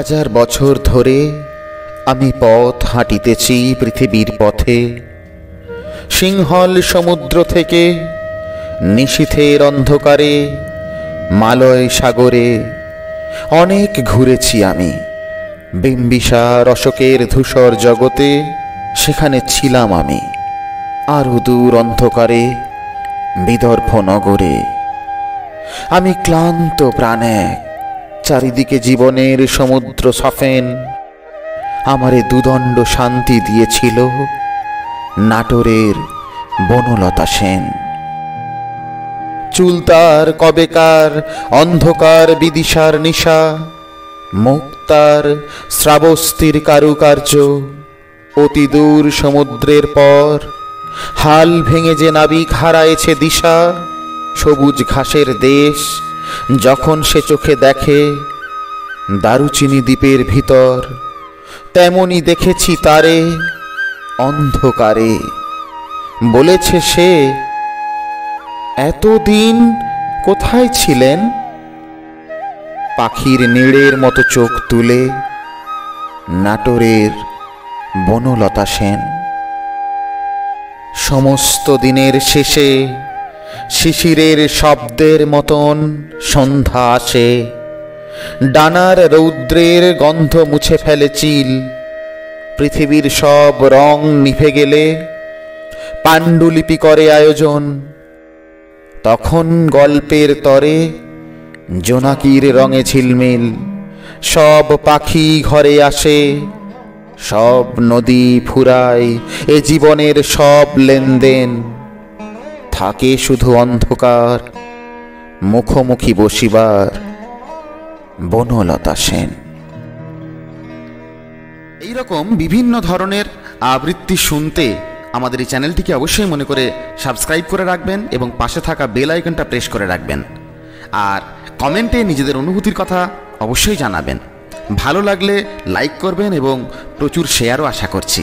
হাজার বছর ধরে আমি পথ হাঁটিতেছি পৃথিবীর পথে। সিংহল সমুদ্র থেকে নিশীথের অন্ধকারে মালয় সাগরে অনেক ঘুরেছি আমি। বিম্বিসার অশোকের ধূসর জগতে সেখানে ছিলাম আমি। আরো দূর অন্ধকারে বিদর্ভ নগরে আমি ক্লান্ত প্রাণে, চারিদিকে জীবনের সমুদ্র সফেন। আমারে দুদণ্ড শান্তি দিয়েছিল নাটোরের বনলতা সেন। চুল তার কবেকার অন্ধকার বিদিশার নিশা, মুক্তার শ্রাবস্তির কারুকার্য। অতি দূর সমুদ্রের পর হাল ভেঙে যে নাবিক হারায়েছে দিশা। সবুজ ঘাসের দেশ যখন সে চোখে দেখে দারুচিনি দ্বীপের ভিতর, তেমনি দেখেছি তারে অন্ধকারে। বলেছে সে, এতদিন কোথায় ছিলেন? পাখির নীড়ের মতো চোখ তুলে নাটোরের বনলতা সেন। সমস্ত দিনের শেষে শিশিরের শব্দের মতন সন্ধ্যা আসে। ডানার রৌদ্রের গন্ধ মুছে ফেলে চিল। পৃথিবীর সব রং নিভে গেলে পাণ্ডুলিপি করে আয়োজন। তখন গল্পের তরে জোনাকির রঙে ঝিলমিল। সব পাখি ঘরে আসে, সব নদী ফুরায় এ জীবনের সব লেনদেন। থাকে শুধু অন্ধকার, মুখোমুখি বসিবার বনলতা সেন। এইরকম বিভিন্ন ধরনের আবৃত্তি শুনতে আমাদের এই চ্যানেলটিকে অবশ্যই মনে করে সাবস্ক্রাইব করে রাখবেন এবং পাশে থাকা বেল আইকনটা প্রেস করে রাখবেন। আর কমেন্টে নিজেদের অনুভূতির কথা অবশ্যই জানাবেন। ভালো লাগলে লাইক করবেন এবং প্রচুর শেয়ারও আশা করছি।